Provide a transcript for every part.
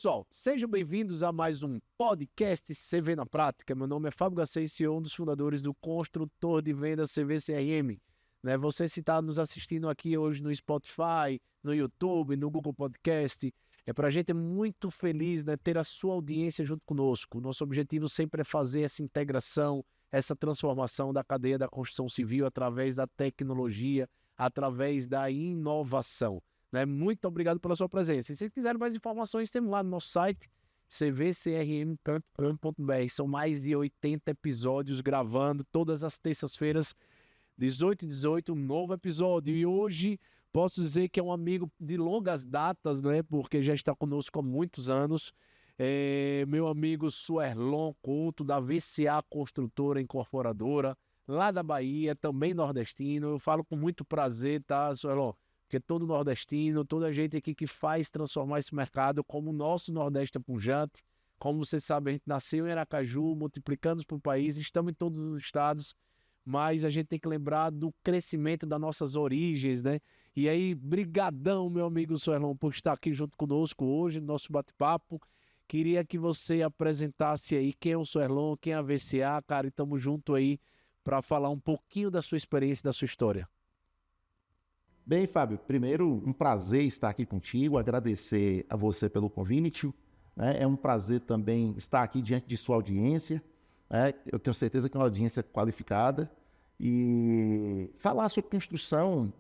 pessoal, sejam bem-vindos a mais um podcast CV na Prática. Meu nome é Fábio Garcês, CEO, um dos fundadores do Construtor de Vendas CVCRM. Você se está nos assistindo aqui hoje no Spotify, no YouTube, no Google Podcast, para a gente é muito feliz, ter a sua audiência junto conosco. Nosso objetivo sempre é fazer essa integração, essa transformação da cadeia da construção civil através da tecnologia, através da inovação. Muito obrigado pela sua presença. E se vocês quiserem mais informações, temos lá no nosso site, cvcrm.com.br. São mais de 80 episódios gravando todas as terças-feiras, 18 e 18, um novo episódio. E hoje posso dizer que é um amigo de longas datas, porque já está conosco há muitos anos. Meu amigo Suerlon Couto, da VCA Construtora Incorporadora, lá da Bahia, também nordestino. Eu falo com muito prazer, tá, Suerlon? Porque todo nordestino, toda a gente aqui que faz transformar esse mercado, como o nosso Nordeste é pujante, como você sabe, a gente nasceu em Aracaju, multiplicando para o país, estamos em todos os estados, mas a gente tem que lembrar do crescimento das nossas origens, E aí, brigadão, meu amigo Suerlon, por estar aqui junto conosco hoje, no nosso bate-papo. Queria que você apresentasse aí quem é o Suerlon, quem é a VCA, cara, e estamos juntos aí para falar um pouquinho da sua experiência, da sua história. Bem, Fábio, primeiro, um prazer estar aqui contigo, agradecer a você pelo convite, É um prazer também estar aqui diante de sua audiência, Eu tenho certeza que é uma audiência qualificada e falar sobre construção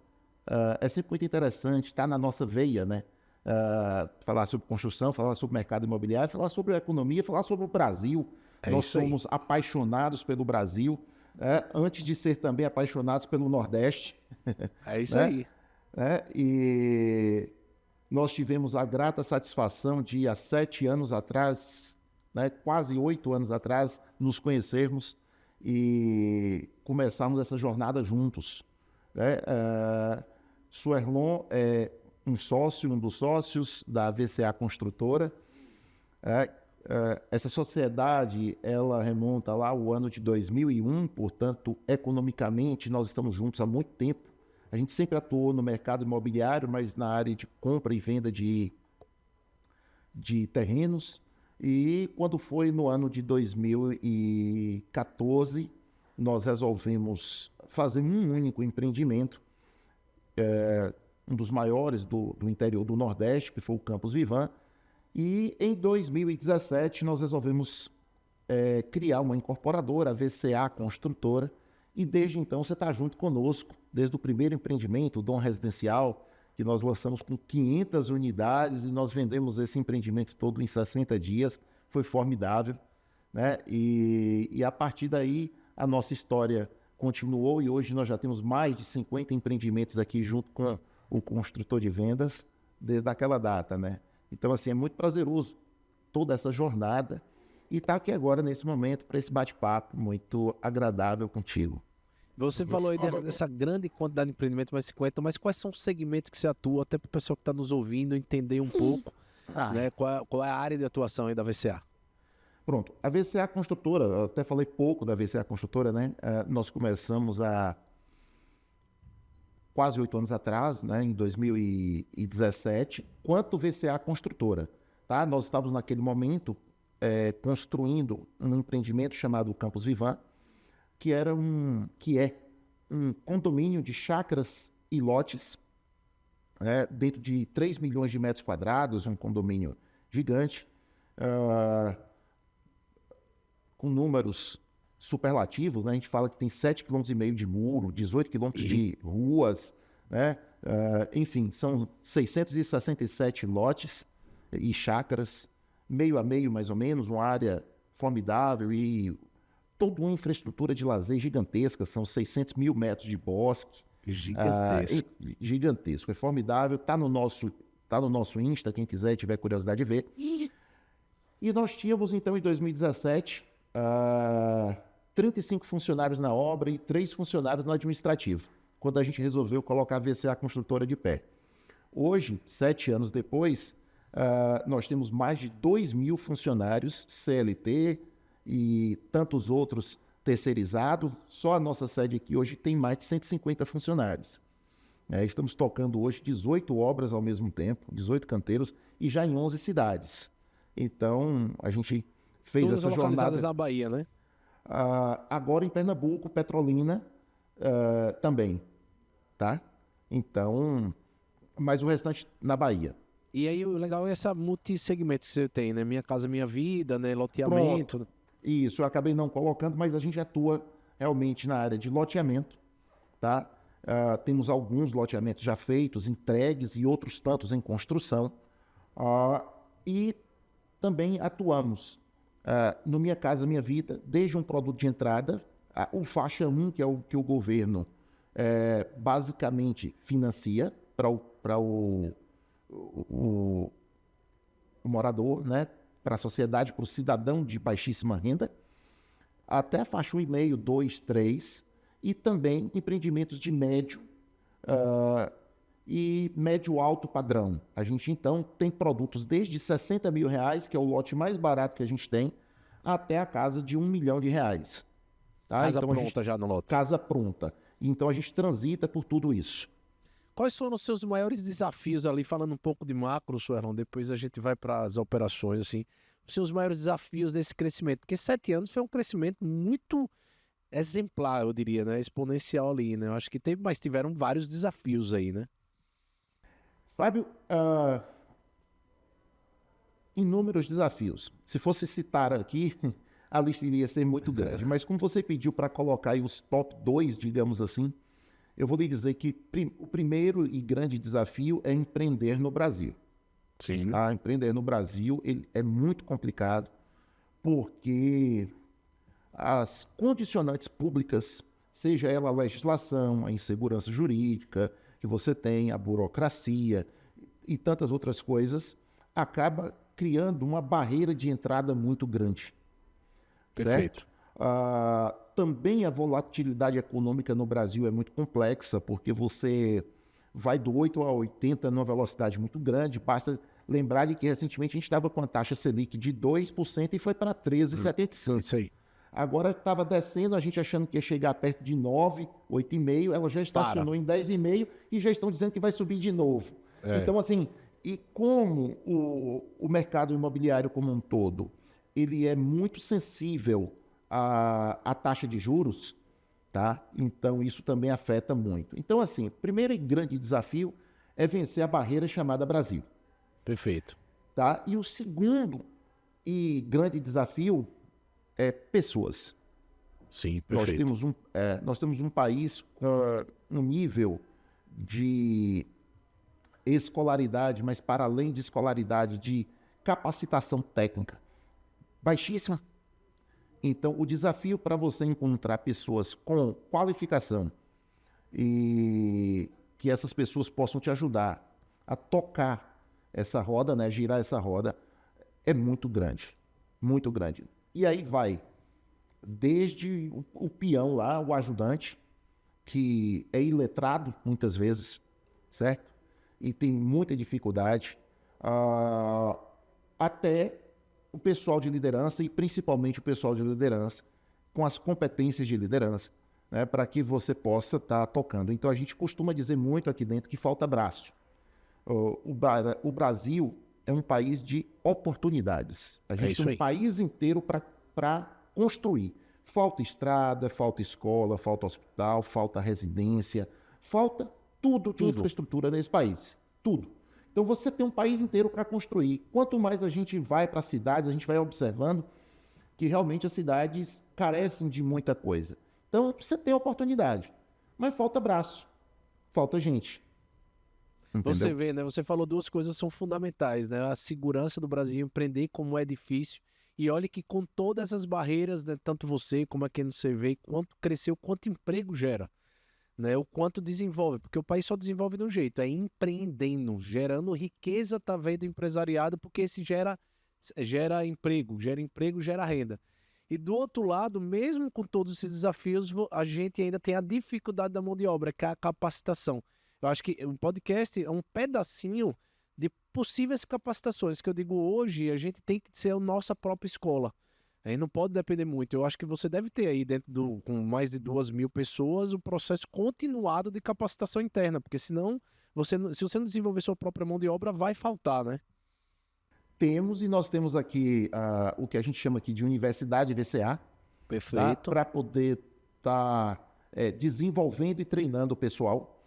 é sempre muito interessante, está na nossa veia, falar sobre construção, falar sobre mercado imobiliário, falar sobre a economia, falar sobre o Brasil. Nós somos apaixonados pelo Brasil, antes de ser também apaixonados pelo Nordeste. É isso aí. E nós tivemos a grata satisfação de, há 7 anos atrás, quase 8 anos atrás, nos conhecermos e começarmos essa jornada juntos. Suerlon é um dos sócios da VCA Construtora. Essa sociedade, ela remonta lá ao ano de 2001, portanto, economicamente, nós estamos juntos há muito tempo. A gente sempre atuou no mercado imobiliário, mas na área de compra e venda de terrenos. E quando foi no ano de 2014, nós resolvemos fazer um único empreendimento, um dos maiores do interior do Nordeste, que foi o Campus Vivan. E em 2017 nós resolvemos criar uma incorporadora, a VCA Construtora, e desde então você está junto conosco, desde o primeiro empreendimento, o Dom Residencial, que nós lançamos com 500 unidades e nós vendemos esse empreendimento todo em 60 dias, foi formidável, E a partir daí a nossa história continuou e hoje nós já temos mais de 50 empreendimentos aqui junto com o construtor de vendas desde aquela data, Então, assim, é muito prazeroso toda essa jornada e estar aqui agora, nesse momento, para esse bate-papo muito agradável contigo. Você falou aí dessa grande quantidade de empreendimento, mais 50, mas quais são os segmentos que você atua, até para o pessoal que está nos ouvindo entender um pouco, qual é a área de atuação aí da VCA? Pronto, a VCA Construtora, eu até falei pouco da VCA Construtora, Nós começamos há quase 8 anos atrás, em 2017, quanto VCA Construtora, tá? Nós estávamos naquele momento construindo um empreendimento chamado Campus Vivan, que é um condomínio de chácaras e lotes, dentro de 3 milhões de metros quadrados, um condomínio gigante, com números superlativos, A gente fala que tem 7,5 km de muro, 18 km de ruas, enfim, são 667 lotes e chácaras, meio a meio mais ou menos, uma área formidável e toda uma infraestrutura de lazer gigantesca, são 600 mil metros de bosque. Gigantesco. Gigantesco, é formidável, tá no nosso Insta, quem quiser tiver curiosidade de ver. E nós tínhamos então em 2017 35 funcionários na obra e 3 funcionários no administrativo, quando a gente resolveu colocar a VCA Construtora de pé. Hoje, 7 anos depois, nós temos mais de 2.000 funcionários CLT e tantos outros terceirizados. Só a nossa sede aqui hoje tem mais de 150 funcionários. Estamos tocando hoje 18 obras ao mesmo tempo, 18 canteiros, e já em 11 cidades. Então, a gente fez Todas essa localizadas jornada. na Bahia, né? Agora em Pernambuco, Petrolina também, tá? Então, mas o restante na Bahia. E aí o legal é essa multissegmento que você tem, né? Minha Casa Minha Vida, né? Pronto. Loteamento. Isso, eu acabei não colocando, mas a gente atua realmente na área de loteamento, tá? Temos alguns loteamentos já feitos, entregues e outros tantos em construção. E também atuamos no Minha Casa Minha Vida, desde um produto de entrada, o faixa 1, que é o que o governo basicamente financia para o morador, né? Para a sociedade, para o cidadão de baixíssima renda, até a faixa 1,5, 2, 3, e também empreendimentos de médio e médio-alto padrão. A gente, então, tem produtos desde R$60 mil, que é o lote mais barato que a gente tem, até a casa de R$1 milhão. Tá? Casa Então, pronta já no lote. Casa pronta. Então, a gente transita por tudo isso. Quais foram os seus maiores desafios ali, falando um pouco de macro, Suerron, depois a gente vai para as operações, assim, os seus maiores desafios desse crescimento? Porque 7 anos foi um crescimento muito exemplar, eu diria, né? Exponencial ali, né? Eu acho que teve, mas tiveram vários desafios aí, né? Fábio, inúmeros desafios. Se fosse citar aqui, a lista iria ser muito grande. Mas como você pediu para colocar aí os top 2, digamos assim, eu vou lhe dizer que o primeiro e grande desafio é empreender no Brasil. Sim. Tá? Empreender no Brasil ele é muito complicado, porque as condicionantes públicas, seja ela a legislação, a insegurança jurídica que você tem, a burocracia e tantas outras coisas, acaba criando uma barreira de entrada muito grande. Perfeito. Certo? Também a volatilidade econômica no Brasil é muito complexa, porque você vai do 8 a 80 numa velocidade muito grande. Basta lembrar de que recentemente a gente estava com a taxa Selic de 2% e foi para 13,75%. Isso aí. Agora estava descendo, a gente achando que ia chegar perto de 9, 8,5%, ela já estacionou em 10,5% e já estão dizendo que vai subir de novo. Então, assim, e como o mercado imobiliário como um todo, ele é muito sensível à taxa de juros, tá? Então, isso também afeta muito. Então, assim, o primeiro e grande desafio é vencer a barreira chamada Brasil. Perfeito. Tá? E o segundo e grande desafio é pessoas. Sim, perfeito. Nós temos um país com um nível de escolaridade, mas para além de escolaridade, de capacitação técnica baixíssima. Então, o desafio para você encontrar pessoas com qualificação e que essas pessoas possam te ajudar a tocar essa roda, né, girar essa roda, é muito grande, muito grande. E aí vai desde o peão lá, o ajudante, que é iletrado muitas vezes, certo? E tem muita dificuldade, até o pessoal de liderança e principalmente o pessoal de liderança com as competências de liderança, né, para que você possa estar tocando. Então a gente costuma dizer muito aqui dentro que falta braço. O Brasil é um país de oportunidades. A gente tem um país inteiro para construir. Falta estrada, falta escola, falta hospital, falta residência, falta tudo de infraestrutura nesse país. Tudo. Então você tem um país inteiro para construir. Quanto mais a gente vai para as cidades, a gente vai observando que realmente as cidades carecem de muita coisa. Então você tem oportunidade, mas falta braço, falta gente. Entendeu? Você vê, né? Você falou duas coisas que são fundamentais, né? A segurança do Brasil, empreender como é difícil. E olha que com todas essas barreiras, né, tanto você como aqui no CV, quanto cresceu, quanto emprego gera. Né, o quanto desenvolve, porque o país só desenvolve de um jeito, é empreendendo, gerando riqueza através do empresariado, porque esse gera emprego, gera renda. E do outro lado, mesmo com todos esses desafios, a gente ainda tem a dificuldade da mão de obra, que é a capacitação. Eu acho que um podcast é um pedacinho de possíveis capacitações, que eu digo hoje, a gente tem que ser a nossa própria escola. Aí não pode depender muito. Eu acho que você deve ter aí com mais de 2.000 pessoas, o processo continuado de capacitação interna, porque senão, se você não desenvolver sua própria mão de obra, vai faltar, né? Temos, e nós temos aqui o que a gente chama aqui de Universidade VCA, tá? Perfeito. Para poder estar desenvolvendo e treinando o pessoal.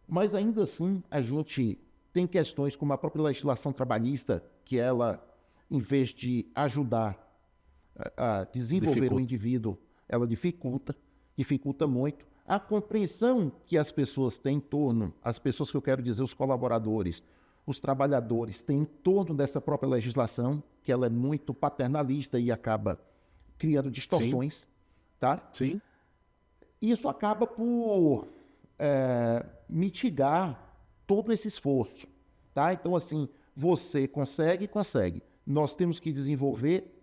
Mas ainda assim, a gente tem questões como a própria legislação trabalhista, que ela, em vez de ajudar a desenvolver o indivíduo, ela dificulta muito. A compreensão que as pessoas têm em torno, as pessoas que eu quero dizer, os colaboradores, os trabalhadores, têm em torno dessa própria legislação, que ela é muito paternalista e acaba criando distorções, Sim. tá? Sim. Isso acaba por mitigar todo esse esforço, tá? Então, assim, você consegue. Nós temos que desenvolver.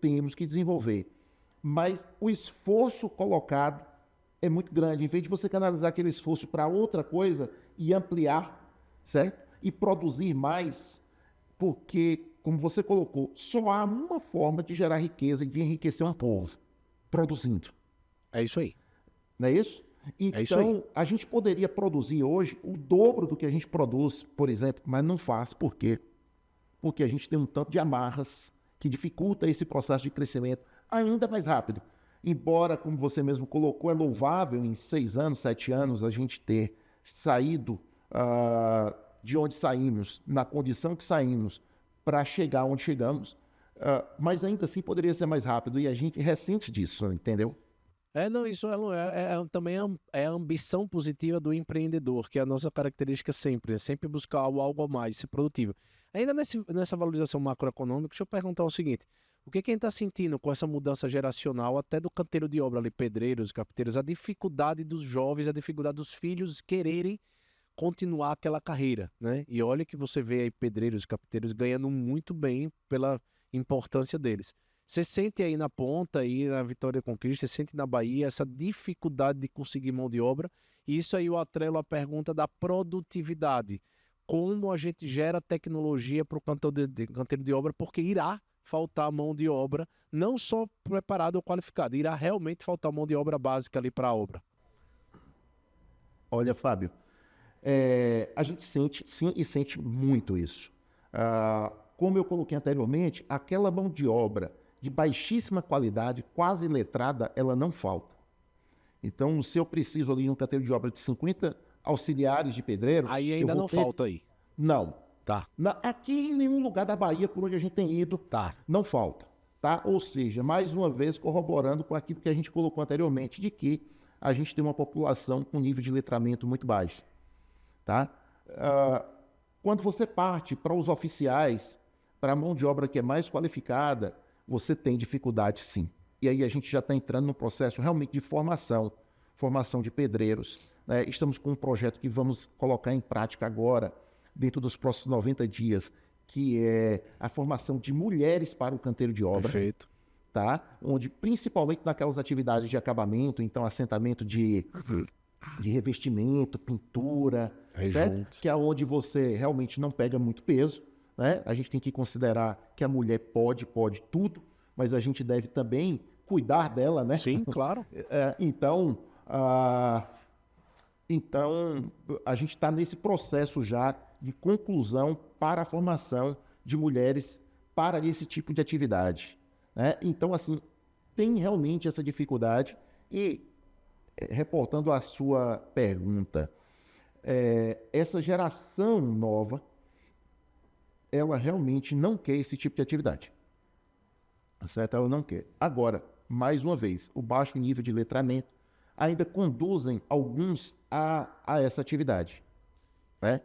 Mas o esforço colocado é muito grande. Em vez de você canalizar aquele esforço para outra coisa e ampliar, certo? E produzir mais, porque, como você colocou, só há uma forma de gerar riqueza e de enriquecer um povo, produzindo. É isso aí. Não é isso? Então, a gente poderia produzir hoje o dobro do que a gente produz, por exemplo, mas não faz. Por quê? Porque a gente tem um tanto de amarras que dificulta esse processo de crescimento ainda mais rápido. Embora, como você mesmo colocou, é louvável em 6 anos, 7 anos, a gente ter saído de onde saímos, na condição que saímos, para chegar onde chegamos, mas ainda assim poderia ser mais rápido, e a gente ressente disso, entendeu? Não, isso também é a ambição positiva do empreendedor, que é a nossa característica sempre, é sempre buscar algo a mais, ser produtivo. Ainda nessa valorização macroeconômica, deixa eu perguntar o seguinte, o que a gente está sentindo com essa mudança geracional, até do canteiro de obra ali, pedreiros, carpinteiros, a dificuldade dos jovens, a dificuldade dos filhos quererem continuar aquela carreira, né? E olha que você vê aí pedreiros, carpinteiros ganhando muito bem pela importância deles. Você sente aí na ponta, aí na Vitória e Conquista, você sente na Bahia essa dificuldade de conseguir mão de obra, e isso aí eu atrelo à pergunta da produtividade. Como a gente gera tecnologia para o canteiro de obra, porque irá faltar mão de obra, não só preparada ou qualificada, irá realmente faltar mão de obra básica ali para a obra. Olha, Fábio, a gente sente, sim, e sente muito isso. Como eu coloquei anteriormente, aquela mão de obra de baixíssima qualidade, quase letrada, ela não falta. Então, se eu preciso ali de um canteiro de obra de 50 auxiliares de pedreiro... Aí ainda não falta aí. Não. Tá. Aqui em nenhum lugar da Bahia por onde a gente tem ido, não falta. Tá? Ou seja, mais uma vez corroborando com aquilo que a gente colocou anteriormente, de que a gente tem uma população com nível de letramento muito baixo. Tá? Quando você parte para os oficiais, para a mão de obra que é mais qualificada, você tem dificuldade, sim. E aí a gente já está entrando no processo realmente de formação de pedreiros. Né? Estamos com um projeto que vamos colocar em prática agora, dentro dos próximos 90 dias, que é a formação de mulheres para o canteiro de obra. Perfeito. Tá? Onde, principalmente naquelas atividades de acabamento, então assentamento de revestimento, pintura, certo? Que é onde você realmente não pega muito peso. Né? A gente tem que considerar que a mulher pode tudo, mas a gente deve também cuidar dela, né? Sim, claro. Então, a gente está nesse processo já de conclusão para a formação de mulheres para esse tipo de atividade. Né? Então, assim, tem realmente essa dificuldade. E, reportando a sua pergunta, essa geração nova, ela realmente não quer esse tipo de atividade. Certo? Ela não quer. Agora, mais uma vez, o baixo nível de letramento ainda conduzem alguns a essa atividade. Né?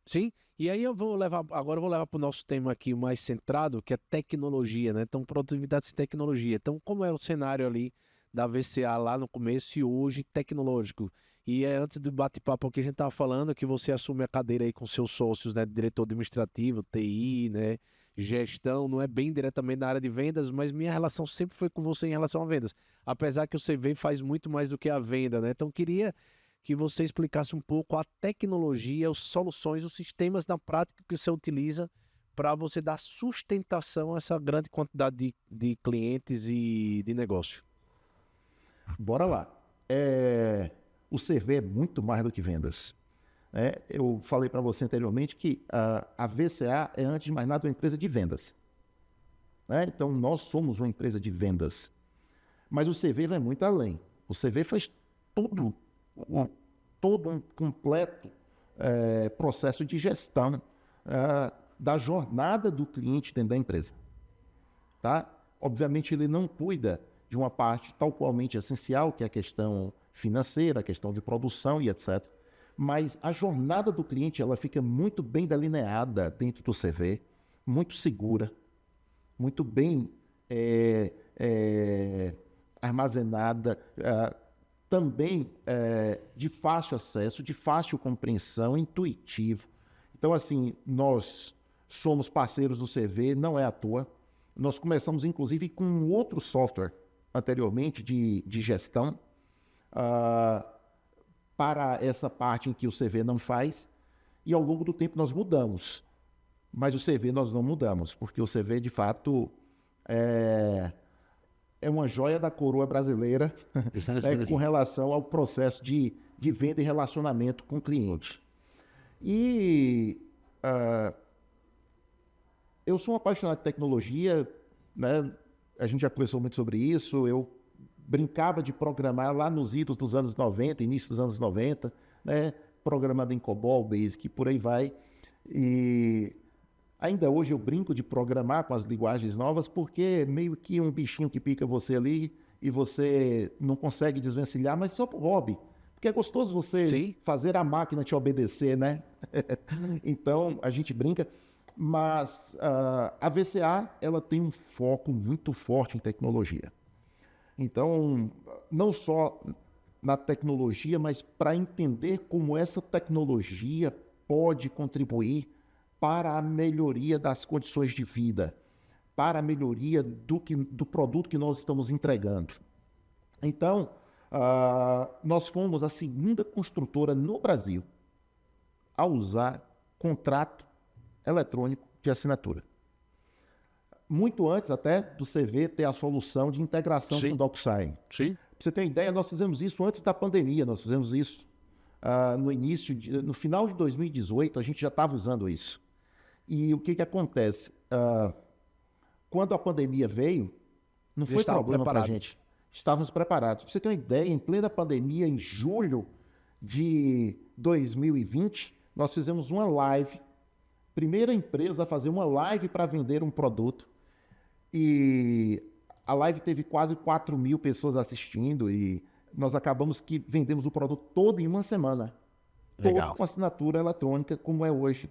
Sim, e aí agora eu vou levar para o nosso tema aqui mais centrado, que é tecnologia, né? Então, produtividade e tecnologia. Então, como era o cenário ali da VCA lá no começo e hoje tecnológico? E antes do bate-papo aqui, a gente estava falando que você assume a cadeira aí com seus sócios, né? Diretor administrativo, TI, né? Gestão, não é bem diretamente na área de vendas, mas minha relação sempre foi com você em relação a vendas. Apesar que o CV faz muito mais do que a venda, né? Então, queria que você explicasse um pouco a tecnologia, as soluções, os sistemas na prática que você utiliza para você dar sustentação a essa grande quantidade de clientes e de negócio. Bora lá. O CV é muito mais do que vendas. né? Eu falei para você anteriormente que a VCA é, antes de mais nada, uma empresa de vendas, né? Então, nós somos uma empresa de vendas. Mas o CV vai muito além. O CV faz todo um completo processo de gestão da jornada do cliente dentro da empresa. Tá? Obviamente, ele não cuida de uma parte tal qualmente essencial, que é a questão financeira, a questão de produção e etc. Mas a jornada do cliente ela fica muito bem delineada dentro do CV, muito segura, muito bem armazenada, também de fácil acesso, de fácil compreensão, intuitivo. Então, assim, nós somos parceiros do CV, não é à toa. Nós começamos, inclusive, com outro software anteriormente de gestão para essa parte em que o CV não faz, e ao longo do tempo nós mudamos. Mas o CV nós não mudamos, porque o CV, de fato, é uma joia da coroa brasileira né, com relação ao processo de venda e relacionamento com o cliente. E eu sou um apaixonado de tecnologia, né? A gente já conversou muito sobre isso. Eu brincava de programar lá nos idos dos anos 90, início dos anos 90, né? Programando em COBOL, BASIC, por aí vai. E ainda hoje eu brinco de programar com as linguagens novas, porque é meio que um bichinho que pica você ali e você não consegue desvencilhar, mas só por hobby. Porque é gostoso você fazer a máquina te obedecer, né? Então, a gente brinca. Mas a VCA, ela tem um foco muito forte em tecnologia. Então, não só na tecnologia, mas para entender como essa tecnologia pode contribuir para a melhoria das condições de vida, para a melhoria do produto que nós estamos entregando. Então, nós fomos a segunda construtora no Brasil a usar contrato eletrônico de assinatura. Muito antes até do CV ter a solução de integração com o DocuSign. Sim. Pra você ter uma ideia, nós fizemos isso antes da pandemia, nós fizemos isso no final de 2018, a gente já estava usando isso. E o que acontece? Quando a pandemia veio, não foi problema para a gente. Estávamos preparados. Pra você ter uma ideia, em plena pandemia, em julho de 2020, nós fizemos uma live, primeira empresa a fazer uma live para vender um produto. E a live teve quase 4.000 pessoas assistindo e nós acabamos que vendemos o produto todo em uma semana. Legal. Todo com assinatura eletrônica, como é hoje,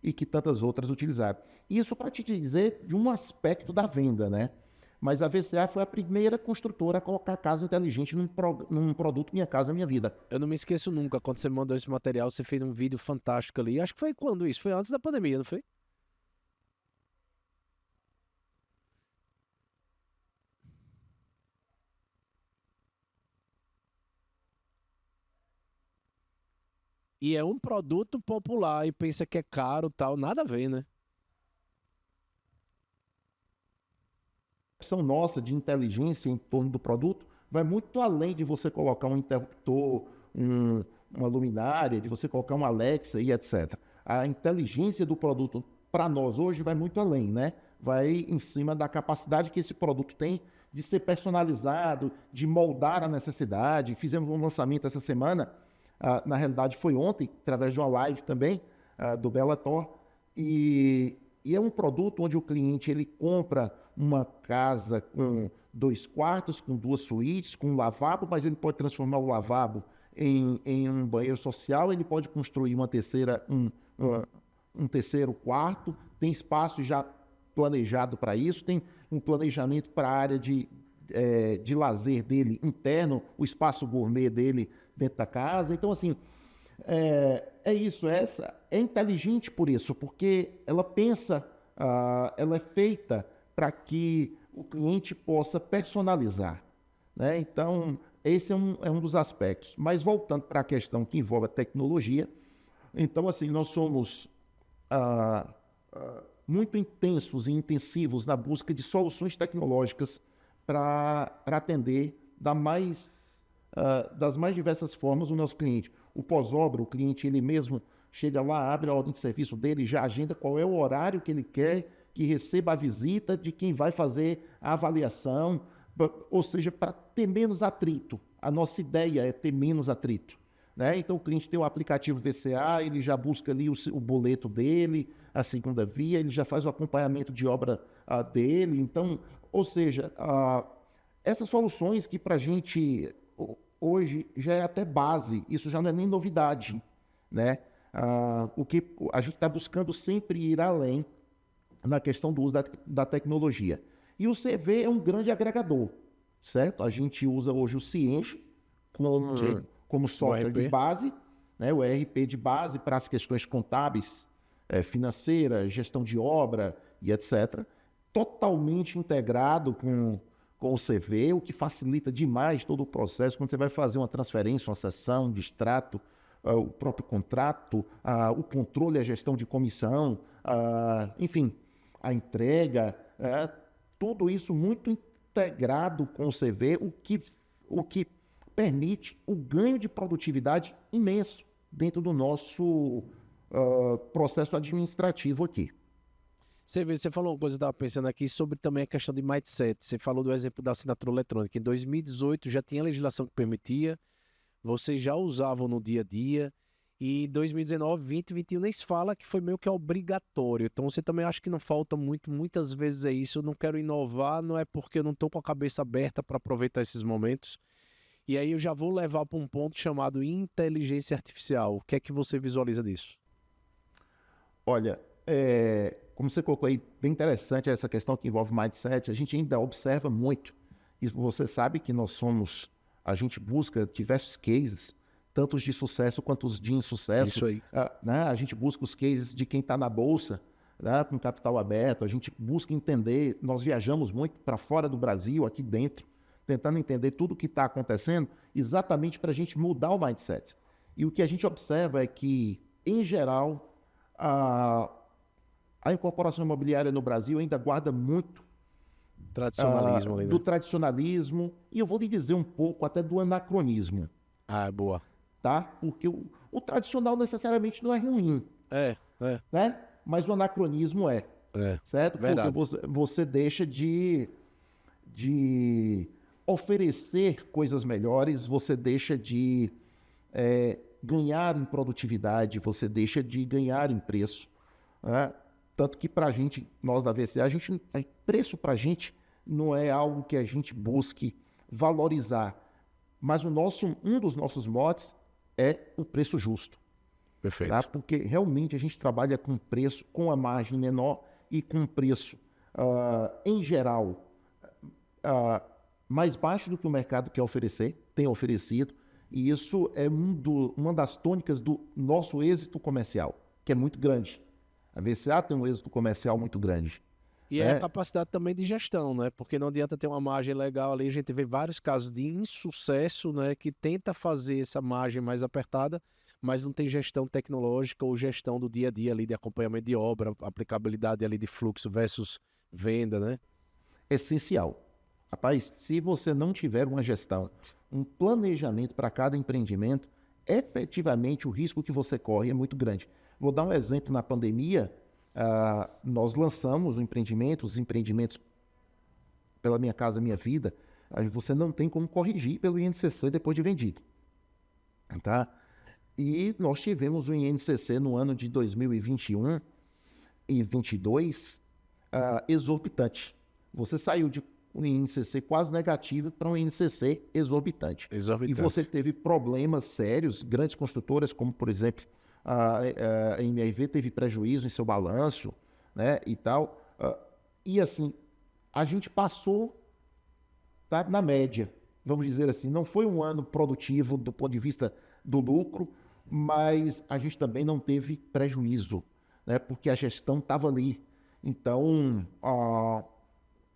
e que tantas outras utilizaram. Isso para te dizer de um aspecto da venda, né? Mas a VCA foi a primeira construtora a colocar casa inteligente num produto Minha Casa Minha Vida. Eu não me esqueço nunca, quando você mandou esse material, você fez um vídeo fantástico ali. Acho que foi quando isso? Foi antes da pandemia, não foi? E é um produto popular e pensa que é caro, tal, nada a ver, né? A opção nossa de inteligência em torno do produto vai muito além de você colocar um interruptor, uma luminária, de você colocar uma Alexa e etc. A inteligência do produto para nós hoje vai muito além, né? Vai em cima da capacidade que esse produto tem de ser personalizado, de moldar a necessidade. Fizemos um lançamento essa semana, na realidade foi ontem, através de uma live também, do Bellator, e é um produto onde o cliente ele compra uma casa com 2 quartos, com 2 suítes, com um lavabo, mas ele pode transformar o lavabo em um banheiro social, ele pode construir um terceiro quarto, tem espaço já planejado para isso, tem um planejamento para a área de lazer dele interno, o espaço gourmet dele dentro da casa. Então, assim, é isso, essa é inteligente por isso, porque ela pensa, ela é feita para que o cliente possa personalizar, né? Então, esse é um dos aspectos. Mas voltando para a questão que envolve a tecnologia, então, assim, nós somos muito intensos e intensivos na busca de soluções tecnológicas para atender das mais diversas formas o nosso cliente. o pós-obra, o cliente ele mesmo chega lá, abre a ordem de serviço dele, já agenda qual é o horário que ele quer que receba a visita de quem vai fazer a avaliação, ou seja, para ter menos atrito. A nossa ideia é ter menos atrito, né? Então o cliente tem o aplicativo VCA, ele já busca ali o boleto dele, a segunda via, ele já faz o acompanhamento de obra dele. Então, ou seja, essas soluções que para a gente hoje já é até base, isso já não é nem novidade, né? O que a gente está buscando sempre ir além na questão do uso da tecnologia. E o CV é um grande agregador, certo? A gente usa hoje o Cienge como software de base, né? O ERP de base para as questões contábeis, financeiras, gestão de obra e etc. Totalmente integrado com o CV, o que facilita demais todo o processo. Quando você vai fazer uma transferência, uma cessão de extrato, o próprio contrato, o controle e a gestão de comissão, enfim, a entrega, tudo isso muito integrado com o CV, o que permite o ganho de produtividade imenso dentro do nosso processo administrativo aqui. Você falou uma coisa, eu estava pensando aqui sobre também a questão de mindset. Você falou do exemplo da assinatura eletrônica. Em 2018 já tinha legislação que permitia, vocês já usavam no dia a dia, e em 2019, 20, 21 nem se fala, que foi meio que obrigatório. Então você também acha que não falta muitas vezes é isso. Eu não quero inovar, não é porque eu não estou com a cabeça aberta para aproveitar esses momentos. E aí eu já vou levar para um ponto chamado inteligência artificial. O que é que você visualiza disso? Olha, como você colocou aí, bem interessante essa questão que envolve mindset, a gente ainda observa muito. E você sabe que a gente busca diversos cases, tanto os de sucesso quanto os de insucesso. Isso aí. Né? A gente busca os cases de quem está na bolsa, né? Com capital aberto, a gente busca entender, nós viajamos muito para fora do Brasil, aqui dentro, tentando entender tudo o que está acontecendo, exatamente para a gente mudar o mindset. E o que a gente observa é que, em geral, a incorporação imobiliária no Brasil ainda guarda muito tradicionalismo ali, né? Do tradicionalismo, e eu vou lhe dizer um pouco até do anacronismo. Boa. Tá? Porque o tradicional necessariamente não é ruim. Né? Mas o anacronismo certo? Verdade. Porque você deixa de oferecer coisas melhores, você deixa de ganhar em produtividade, você deixa de ganhar em preço, né? Tanto que para a gente, nós da VCA, preço para a gente não é algo que a gente busque valorizar, mas um dos nossos motes é o preço justo. Perfeito. Tá? Porque realmente a gente trabalha com preço, com a margem menor e com preço, em geral, mais baixo do que o mercado quer oferecer, tem oferecido, e isso é uma das tônicas do nosso êxito comercial, que é muito grande. A VCA tem um êxito comercial muito grande. E é a capacidade também de gestão, né? Porque não adianta ter uma margem legal ali. A gente vê vários casos de insucesso, né? Que tenta fazer essa margem mais apertada, mas não tem gestão tecnológica ou gestão do dia a dia ali de acompanhamento de obra, aplicabilidade ali de fluxo versus venda, né? Essencial. Rapaz, se você não tiver uma gestão, um planejamento para cada empreendimento, efetivamente o risco que você corre é muito grande. Vou dar um exemplo. Na pandemia, nós lançamos os empreendimentos pela Minha Casa Minha Vida, você não tem como corrigir pelo INCC depois de vendido. Tá? E nós tivemos o INCC no ano de 2021 e 2022 exorbitante. Você saiu de um INCC quase negativo para um INCC exorbitante. E você teve problemas sérios, grandes construtoras, como por exemplo a MRV teve prejuízo em seu balanço, né, e tal. E assim, a gente passou, tá, na média, vamos dizer assim. Não foi um ano produtivo do ponto de vista do lucro, mas a gente também não teve prejuízo, né, porque a gestão estava ali. Então,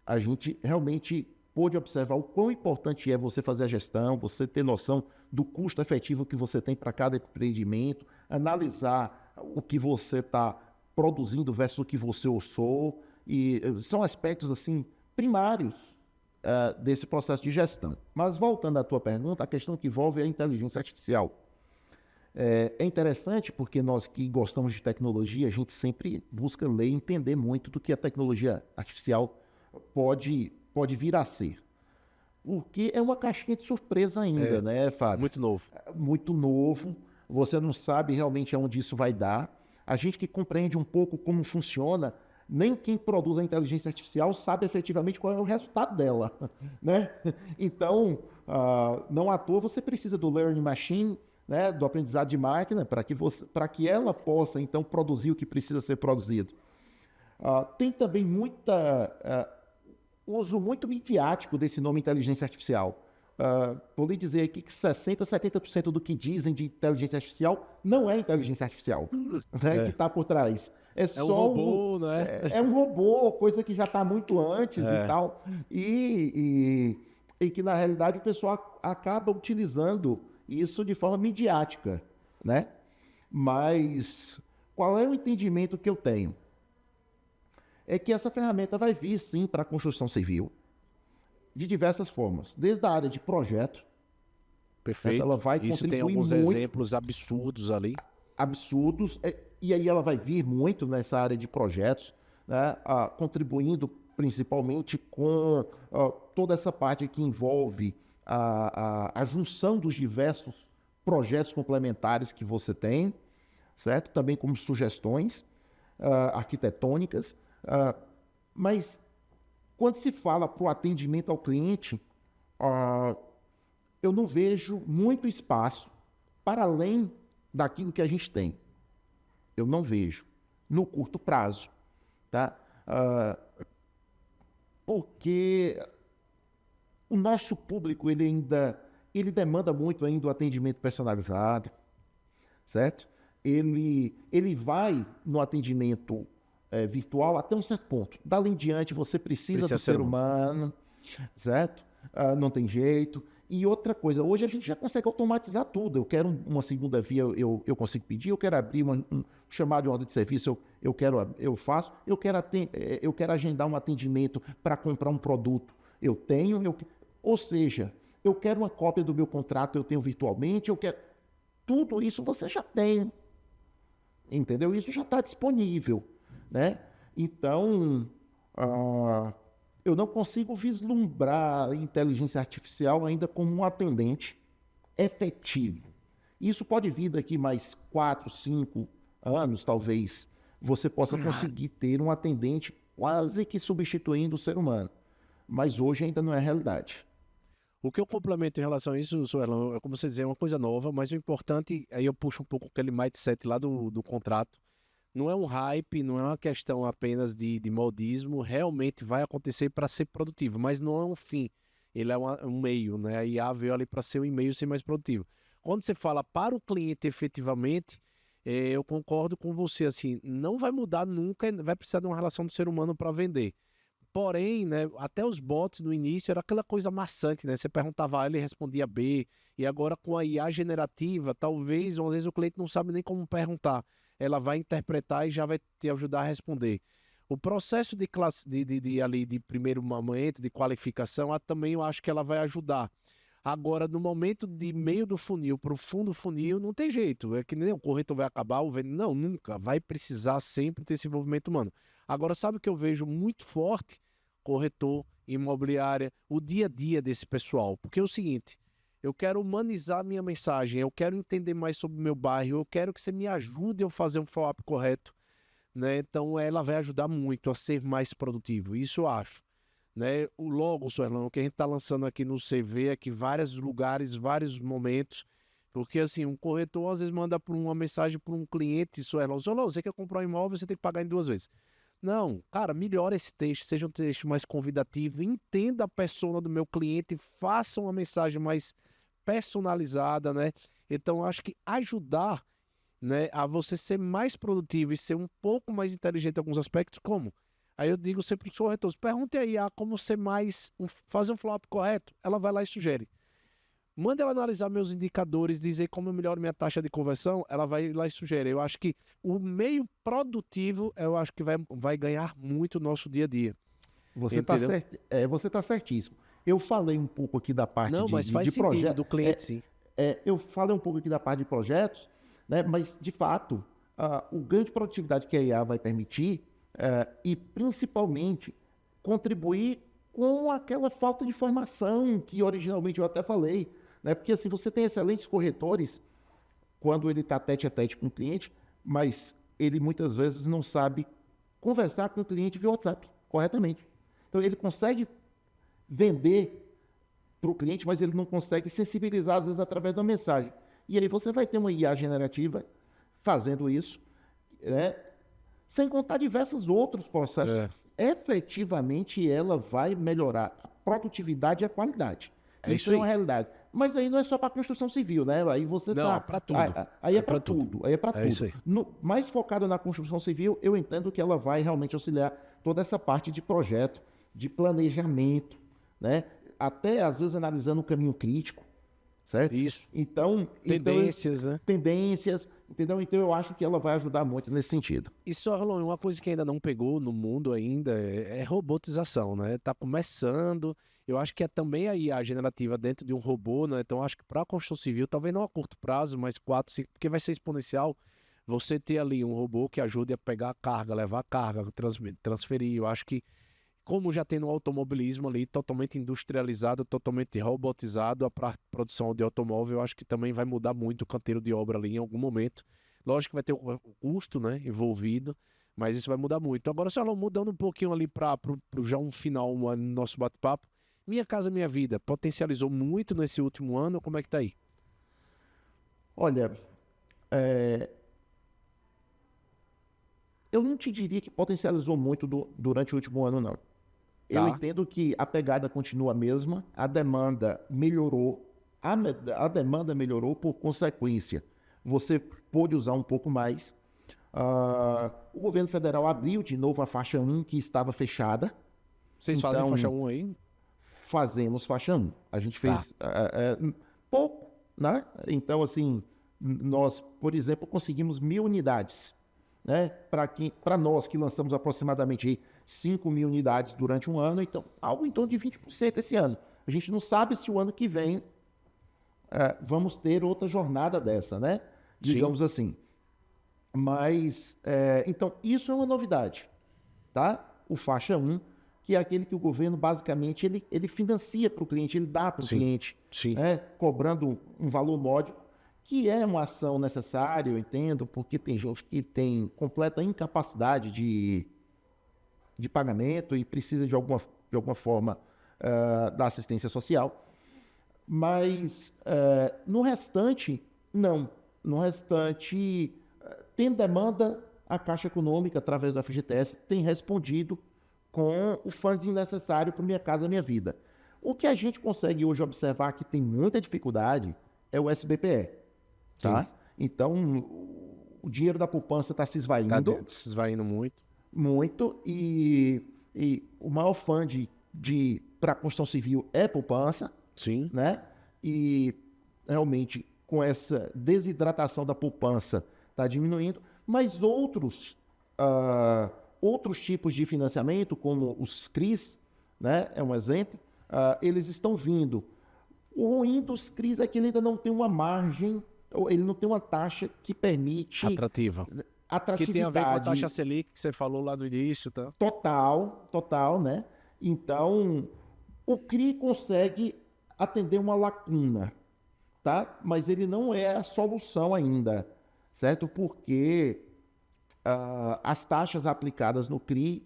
a gente realmente pôde observar o quão importante é você fazer a gestão, você ter noção do custo efetivo que você tem para cada empreendimento, analisar o que você está produzindo versus o que você ouçou, e são aspectos assim primários desse processo de gestão. Mas voltando à tua pergunta, a questão que envolve a inteligência artificial. É interessante porque nós que gostamos de tecnologia, a gente sempre busca ler e entender muito do que a tecnologia artificial pode vir a ser. Porque é uma caixinha de surpresa ainda, né, Fábio? Muito novo. Muito novo, você não sabe realmente aonde isso vai dar. A gente que compreende um pouco como funciona, nem quem produz a inteligência artificial sabe efetivamente qual é o resultado dela, né? Então, não à toa você precisa do Learning Machine, né, do aprendizado de máquina, para que ela possa, então, produzir o que precisa ser produzido. Tem também uso muito midiático desse nome inteligência artificial. Vou lhe dizer aqui que 60%, 70% do que dizem de inteligência artificial não é inteligência artificial, né, que está por trás. É só um robô, né? É um robô, coisa que já está muito antes e tal. E que, na realidade, o pessoal acaba utilizando isso de forma midiática, né? Mas qual é o entendimento que eu tenho? É que essa ferramenta vai vir, sim, para a construção civil, de diversas formas. Desde a área de projeto. Perfeito. Ela vai Isso contribuir tem alguns muito, exemplos absurdos ali. Absurdos. E aí ela vai vir muito nessa área de projetos, né, contribuindo principalmente com toda essa parte que envolve a junção dos diversos projetos complementares que você tem, certo? Também como sugestões arquitetônicas. Mas quando se fala para o atendimento ao cliente, eu não vejo muito espaço para além daquilo que a gente tem. Eu não vejo no curto prazo, tá? Porque o nosso público ele demanda muito ainda o atendimento personalizado, certo? Ele vai no atendimento virtual até um certo ponto. Dali em diante você precisa do ser humano, certo? Não tem jeito. E outra coisa, hoje a gente já consegue automatizar tudo. Eu quero uma segunda via, eu consigo pedir. Eu quero abrir um chamado de ordem de serviço, eu faço. Eu quero agendar um atendimento para comprar um produto. Eu tenho. Ou seja, eu quero uma cópia do meu contrato, eu tenho virtualmente. Tudo isso você já tem. Entendeu? Isso já está disponível, né? Então, eu não consigo vislumbrar a inteligência artificial ainda como um atendente efetivo. Isso pode vir daqui mais 4, 5 anos, talvez, você possa conseguir ter um atendente quase que substituindo o ser humano. Mas hoje ainda não é realidade. O que eu complemento em relação a isso, Suelão, é como você dizer, é uma coisa nova, mas o importante, aí eu puxo um pouco aquele mindset lá do contrato. Não é um hype, não é uma questão apenas de modismo, realmente vai acontecer para ser produtivo, mas não é um fim, ele é um meio, né? A IA veio ali para ser um e-mail ser mais produtivo. Quando você fala para o cliente efetivamente, eu concordo com você, assim, não vai mudar nunca, vai precisar de uma relação do ser humano para vender. Porém, né, até os bots no início era aquela coisa maçante, né? Você perguntava A, ele respondia B, e agora com a IA generativa, talvez, às vezes o cliente não sabe nem como perguntar. Ela vai interpretar e já vai te ajudar a responder. O processo de primeiro momento, de qualificação, também eu acho que ela vai ajudar. Agora, no momento de meio do funil para o fundo do funil, não tem jeito. É que nem o corretor vai acabar, não, nunca. Vai precisar sempre ter esse envolvimento humano. Agora, sabe o que eu vejo muito forte? Corretor, imobiliária, o dia a dia desse pessoal. Porque é o seguinte, eu quero humanizar minha mensagem, eu quero entender mais sobre o meu bairro, eu quero que você me ajude a fazer um follow-up correto, né? Então ela vai ajudar muito a ser mais produtivo, isso eu acho, né? O logo, Suelão, o que a gente está lançando aqui no CV é que vários lugares, vários momentos, porque assim, um corretor às vezes manda uma mensagem para um cliente, Suelão, você quer comprar um imóvel, você tem que pagar em 2 vezes. Não, cara, melhora esse texto, seja um texto mais convidativo, entenda a persona do meu cliente, faça uma mensagem mais personalizada, né? Então, acho que ajudar, né, a você ser mais produtivo e ser um pouco mais inteligente em alguns aspectos, como? Aí eu digo sempre para os corretores, pergunte aí como ser fazer um follow-up correto. Ela vai lá e sugere. Manda ela analisar meus indicadores, dizer como eu melhoro minha taxa de conversão, ela vai lá e sugere. Eu acho que o meio produtivo, eu acho que vai ganhar muito o nosso dia a dia. Você está certíssimo. Eu falei um pouco aqui da parte mas faz de sentido projeto. do cliente, sim. Eu falei um pouco aqui da parte de projetos, né? Mas, de fato, o ganho de produtividade que a IA vai permitir e, principalmente, contribuir com aquela falta de formação que originalmente eu até falei, né? Porque assim, você tem excelentes corretores quando ele está tete a tete com o cliente, mas ele muitas vezes não sabe conversar com o cliente via WhatsApp corretamente. Então ele consegue vender para o cliente, mas ele não consegue sensibilizar, às vezes, através da mensagem. E aí você vai ter uma IA generativa fazendo isso, né? Sem contar diversos outros processos. Efetivamente, ela vai melhorar a produtividade e a qualidade. Isso é uma realidade. Mas aí não é só para a construção civil, né? Aí você não, é para tudo. Aí é para tudo. Aí é para tudo. Isso aí. Mais focado na construção civil, eu entendo que ela vai realmente auxiliar toda essa parte de projeto, de planejamento, né? Até, às vezes, analisando o caminho crítico, certo? Isso. Então, tendências, né? Tendências, entendeu? Então, eu acho que ela vai ajudar muito nesse sentido. E só, Rolon, uma coisa que ainda não pegou no mundo ainda é robotização, né? Tá começando. Eu acho que é também a IA generativa dentro de um robô, né? Então, acho que para a construção civil, talvez não a curto prazo, mas 4, 5, porque vai ser exponencial. Você ter ali um robô que ajude a pegar a carga, levar a carga, transferir. Eu acho que, como já tem no automobilismo ali, totalmente industrializado, totalmente robotizado, a produção de automóvel, eu acho que também vai mudar muito o canteiro de obra ali em algum momento. Lógico que vai ter o custo, né, envolvido, mas isso vai mudar muito. Agora, só mudando um pouquinho ali para já um final no nosso bate-papo, Minha Casa Minha Vida potencializou muito nesse último ano, como é que tá aí? Olha, eu não te diria que potencializou muito durante o último ano, não. Eu entendo que a pegada continua a mesma, a demanda melhorou, a demanda melhorou por consequência. Você pôde usar um pouco mais. O governo federal abriu de novo a faixa 1, que estava fechada. Vocês fazem faixa 1 aí? Fazemos faixa 1. A gente fez pouco, né? Então, assim, nós, por exemplo, conseguimos 1.000 unidades. Né? Para nós que lançamos aproximadamente 5.000 unidades durante um ano, então algo em torno de 20% esse ano. A gente não sabe se o ano que vem vamos ter outra jornada dessa, né? Digamos assim. Mas, então, isso é uma novidade, tá? O faixa 1, que é aquele que o governo, basicamente, ele financia para o cliente, ele dá para o cliente, né? Cobrando um valor módico, que é uma ação necessária, eu entendo, porque tem gente que tem completa incapacidade de pagamento e precisa de alguma forma da assistência social. Mas no restante, não. No restante, tem demanda, a Caixa Econômica, através do FGTS, tem respondido com o funding necessário para Minha Casa Minha Vida. O que a gente consegue hoje observar que tem muita dificuldade é o SBPE. Tá? Então, o dinheiro da poupança está se esvaindo. Está se esvaindo muito. Muito. E o maior fund para a construção civil é poupança. Sim. Né? E, realmente, com essa desidratação da poupança, está diminuindo. Mas outros tipos de financiamento, como os CRIs, né? É um exemplo, eles estão vindo. O ruim dos CRIs é que ele ainda não tem uma margem, ele não tem uma taxa que permite... Atratividade. Que tem a ver com a taxa Selic que você falou lá no início, tá? Total, né? Então, o CRI consegue atender uma lacuna, tá? Mas ele não é a solução ainda, certo? Porque as taxas aplicadas no CRI,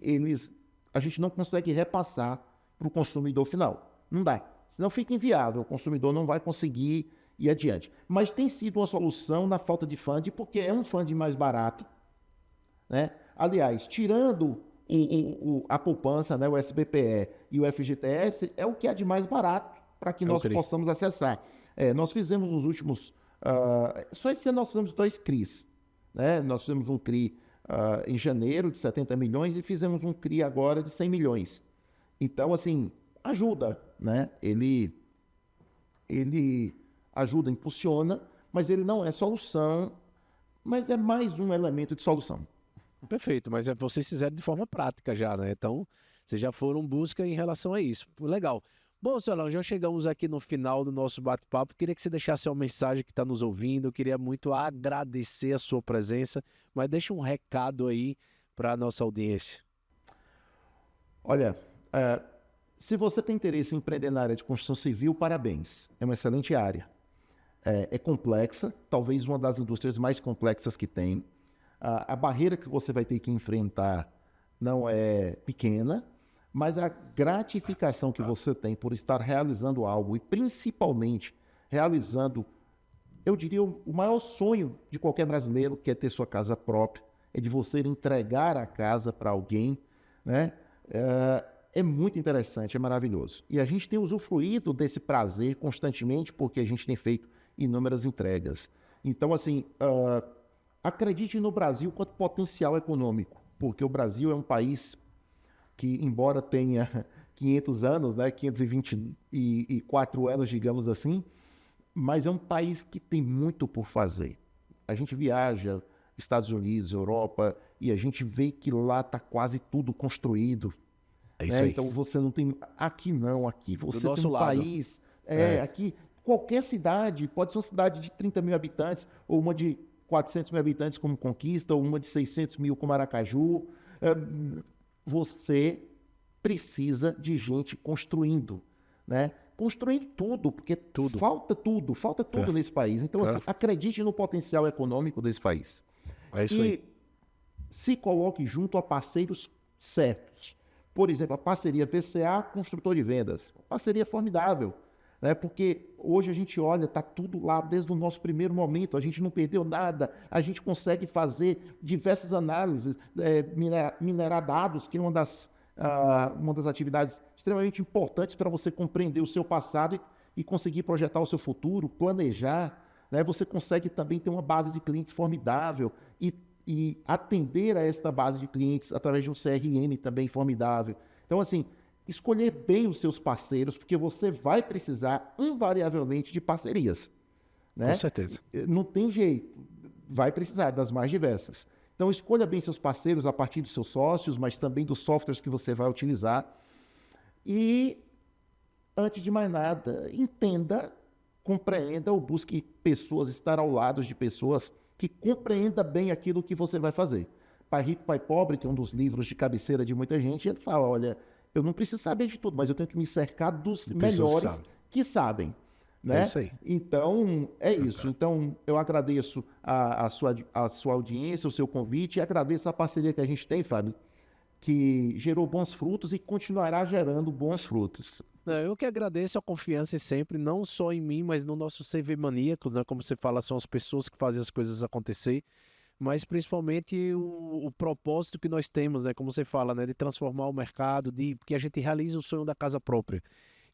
a gente não consegue repassar para o consumidor final. Não dá. Senão fica inviável, o consumidor não vai conseguir ir adiante. Mas tem sido uma solução na falta de funding, porque é um funding mais barato, né? Aliás, tirando a poupança, né, o SBPE e o FGTS, é o que é de mais barato para que nós possamos acessar. Nós fizemos nos últimos... só esse ano nós fizemos 2 CRIs. Né? Nós fizemos um CRI em janeiro de 70 milhões e fizemos um CRI agora de 100 milhões. Então, assim, ajuda, né? Ele ajuda, impulsiona, mas ele não é solução, mas é mais um elemento de solução. Perfeito, mas vocês fizeram de forma prática já, né? Então, vocês já foram busca em relação a isso. Legal. Bom, Solão, já chegamos aqui no final do nosso bate-papo. Queria que você deixasse uma mensagem que está nos ouvindo. Eu queria muito agradecer a sua presença, mas deixa um recado aí para a nossa audiência. Olha, se você tem interesse em empreender na área de construção civil, parabéns. É uma excelente área. É complexa, talvez uma das indústrias mais complexas que tem. A barreira que você vai ter que enfrentar não é pequena, mas a gratificação que você tem por estar realizando algo e principalmente realizando, eu diria, o maior sonho de qualquer brasileiro, que é ter sua casa própria, é de você entregar a casa para alguém, né? É muito interessante, é maravilhoso. E a gente tem usufruído desse prazer constantemente porque a gente tem feito inúmeras entregas. Então, assim, acredite no Brasil quanto potencial econômico, porque o Brasil é um país que, embora tenha 500 anos, né, 524 anos, digamos assim, mas é um país que tem muito por fazer. A gente viaja Estados Unidos, Europa, e a gente vê que lá está quase tudo construído. É isso aí. Então você não tem... Aqui não, aqui. Você Do nosso tem um lado. país... Aqui, qualquer cidade, pode ser uma cidade de 30 mil habitantes, ou uma de 400 mil habitantes como Conquista, ou uma de 600 mil como Aracaju. Você precisa de gente construindo, né? Construindo tudo, porque falta tudo nesse país. Então, assim, acredite no potencial econômico desse país. É isso aí. Se coloque junto a parceiros certos. Por exemplo, a parceria VCA Construtor de Vendas. Uma parceria formidável, né? Porque hoje a gente olha, está tudo lá desde o nosso primeiro momento, a gente não perdeu nada, a gente consegue fazer diversas análises, minerar dados, que é uma das atividades extremamente importantes para você compreender o seu passado e conseguir projetar o seu futuro, planejar, né? Você consegue também ter uma base de clientes formidável e atender a esta base de clientes através de um CRM também formidável. Então, assim, escolher bem os seus parceiros, porque você vai precisar invariavelmente de parcerias, né? Com certeza. Não tem jeito, vai precisar das mais diversas. Então, escolha bem seus parceiros a partir dos seus sócios, mas também dos softwares que você vai utilizar. E, antes de mais nada, entenda, compreenda ou busque pessoas, estar ao lado de pessoas que compreenda bem aquilo que você vai fazer. Pai Rico, Pai Pobre, que é um dos livros de cabeceira de muita gente, ele fala, olha, eu não preciso saber de tudo, mas eu tenho que me cercar dos melhores que sabem. Né? É isso aí. Então, é isso. Então, eu agradeço a sua audiência, o seu convite, e agradeço a parceria que a gente tem, Fábio, que gerou bons frutos e continuará gerando bons frutos. Eu que agradeço a confiança sempre, não só em mim, mas no nosso CV Maníacos, né? Como você fala, são as pessoas que fazem as coisas acontecer, mas principalmente o propósito que nós temos, né? Como você fala, né? De transformar o mercado, que a gente realize o sonho da casa própria.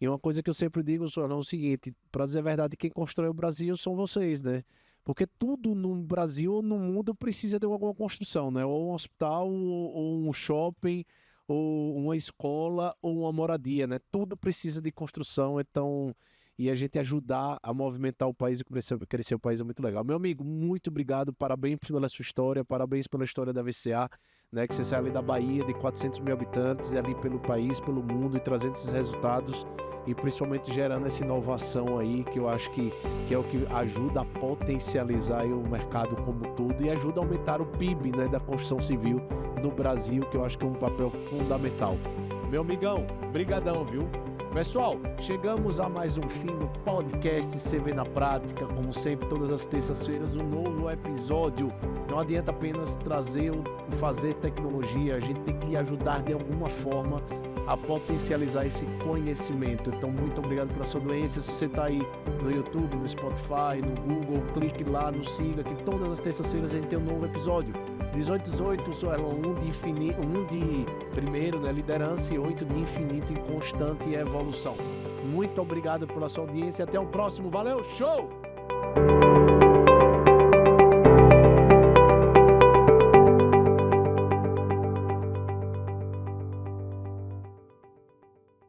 E uma coisa que eu sempre digo, Solão, é o seguinte, para dizer a verdade, quem constrói o Brasil são vocês, né? Porque tudo no Brasil ou no mundo precisa de alguma construção, né? Ou um hospital, ou um shopping, ou uma escola, ou uma moradia, né? Tudo precisa de construção, então... E a gente ajudar a movimentar o país e crescer o país é muito legal. Meu amigo, muito obrigado, parabéns pela sua história, parabéns pela história da VCA, né? Que você saiu ali da Bahia, de 400 mil habitantes, e ali pelo país, pelo mundo, e trazendo esses resultados, e principalmente gerando essa inovação aí, que eu acho que é o que ajuda a potencializar aí o mercado como todo, e ajuda a aumentar o PIB, né, da construção civil no Brasil, que eu acho que é um papel fundamental. Meu amigão, brigadão, viu? Pessoal, chegamos a mais um fim do podcast CV na Prática. Como sempre, todas as terças-feiras, um novo episódio. Não adianta apenas trazer ou fazer tecnologia, a gente tem que ajudar de alguma forma a potencializar esse conhecimento. Então, muito obrigado pela sua audiência. Se você está aí no YouTube, no Spotify, no Google, clique lá, nos siga, que todas as terças-feiras a gente tem um novo episódio. 18, só era um de primeiro, né, liderança, e 8 de infinito em constante evolução. Muito obrigado pela sua audiência. Até o próximo. Valeu, show!